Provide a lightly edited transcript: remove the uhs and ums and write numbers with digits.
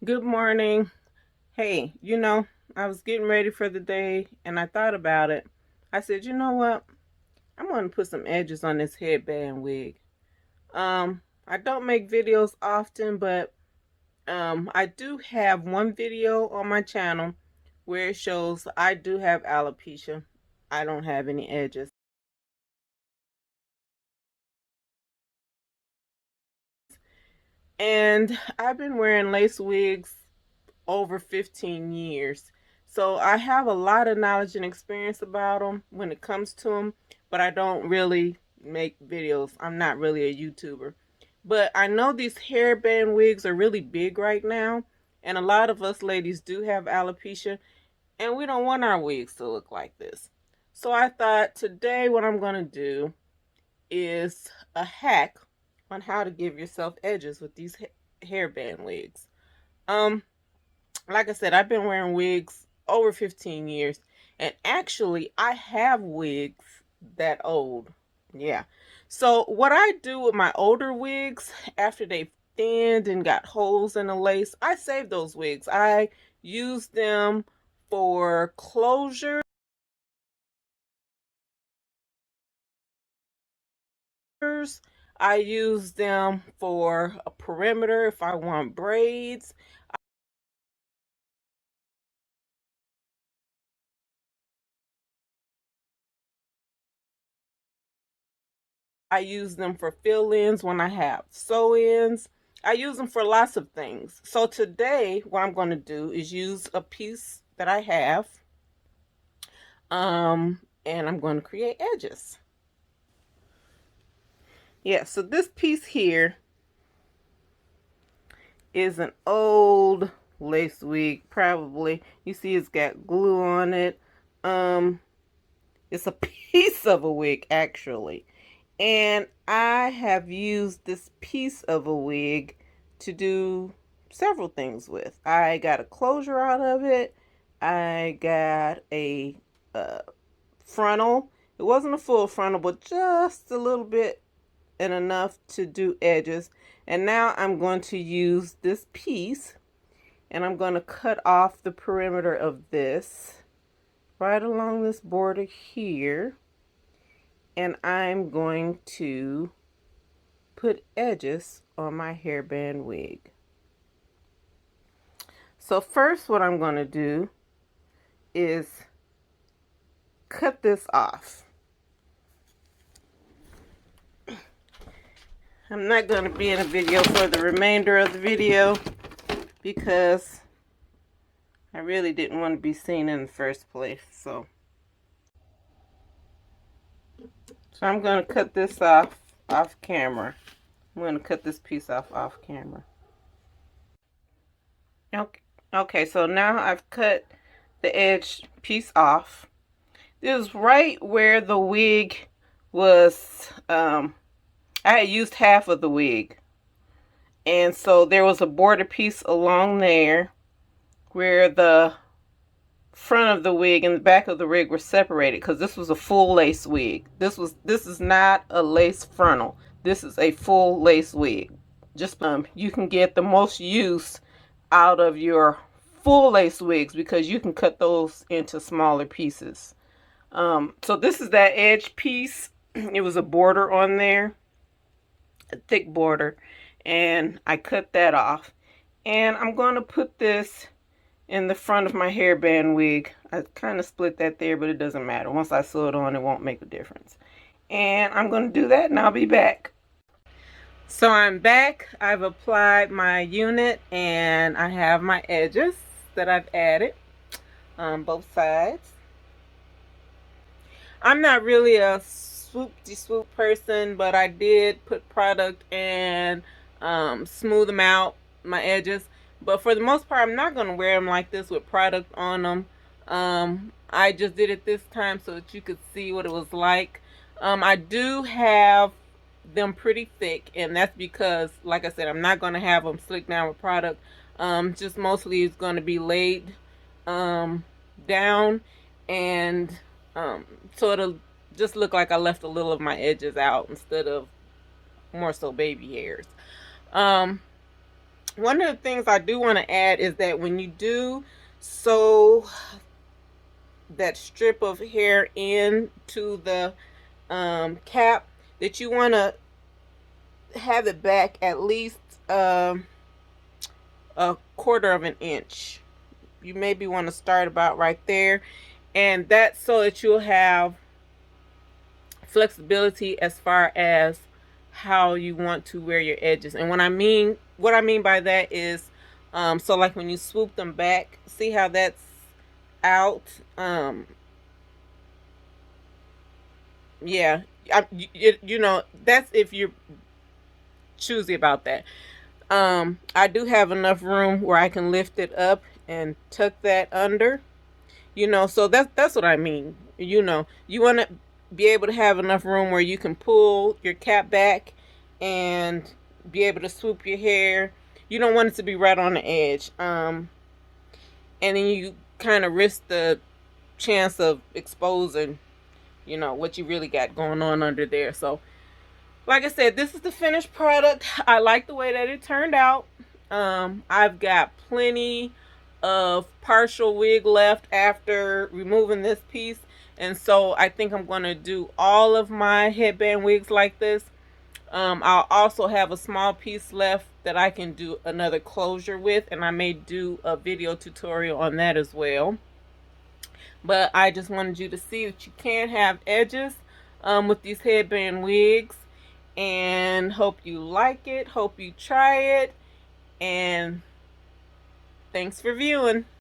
Good morning. Hey, I was getting ready for the day and I thought about it. I said, you know what? I'm going to put some edges on this headband wig. I don't make videos often, but I do have one video on my channel where it shows I do have alopecia. I don't have any edges. And I've been wearing lace wigs over 15 years. So I have a lot of knowledge and experience about them when it comes to them, but I don't really make videos. I'm not really a YouTuber. But I know these hairband wigs are really big right now, and a lot of us ladies do have alopecia, and we don't want our wigs to look like this. So I thought today what I'm going to do is a hack on how to give yourself edges with these hairband wigs. Um, like I said, I've been wearing wigs over 15 years. And actually, I have wigs that old. Yeah. So, what I do with my older wigs, after they've thinned and got holes in the lace, I save those wigs. I use them for closure. I use them for a perimeter if I want braids. I use them for fill-ins when I have sew-ins. I use them for lots of things. So today, what I'm going to do is use a piece that I have, and I'm going to create edges. Yeah, so this piece here is an old lace wig, probably. You see it's got glue on it. It's a piece of a wig, actually. And I have used this piece of a wig to do several things with. I got a closure out of it. I got a frontal. It wasn't a full frontal, but just a little bit and enough to do edges. And now I'm going to use this piece and I'm going to cut off the perimeter of this right along this border here. And I'm going to put edges on my hairband wig. So first what I'm going to do is cut this off. I'm not going to be in a video for the remainder of the video because I really didn't want to be seen in the first place. So I'm going to cut this off camera. I'm going to cut this piece off camera. Okay, so now I've cut the edge piece off. This is right where the wig was, I had used half of the wig. And so there was a border piece along there where the front of the wig and the back of the wig were separated because this was a full lace wig. This is not a lace frontal. This is a full lace wig. Just you can get the most use out of your full lace wigs because you can cut those into smaller pieces. So this is that edge piece. It was a border on there, a thick border, and I cut that off. And I'm going to put this in the front of my hairband wig. I kind of split that there, but it doesn't matter. Once I sew it on, it won't make a difference. And I'm going to do that and I'll be back. So I'm back. I've applied my unit and I have my edges that I've added on both sides. I'm not really a swoop person, but I did put product and smooth them out, my edges. But for the most part, I'm not going to wear them like this with product on them. I just did it this time so that you could see what it was like. I do have them pretty thick, and that's because, like I said, I'm not going to have them slick down with product. Just mostly it's going to be laid down, and so it'll just look like I left a little of my edges out instead of more so baby hairs. One of the things I do want to add is that when you do sew that strip of hair into the cap, that you want to have it back at least a quarter of an inch. You maybe want to start about right there, and that's so that you'll have flexibility as far as how you want to wear your edges. And what I mean by that is, so like when you swoop them back, see how that's out. Yeah, you know, that's if you're choosy about that. I do have enough room where I can lift it up and tuck that under. You know, so that's what I mean. You know, you want to be able to have enough room where you can pull your cap back and be able to swoop your hair. You don't want it to be right on the edge. And then you kind of risk the chance of exposing, you know, what you really got going on under there. So, like I said, this is the finished product. I like the way that it turned out. I've got plenty of partial wig left after removing this piece, and so I think I'm going to do all of my headband wigs like this. I'll also have a small piece left that I can do another closure with, and I may do a video tutorial on that as well. But I just wanted you to see that you can have edges with these headband wigs, and hope you like it, hope you try it, and thanks for viewing.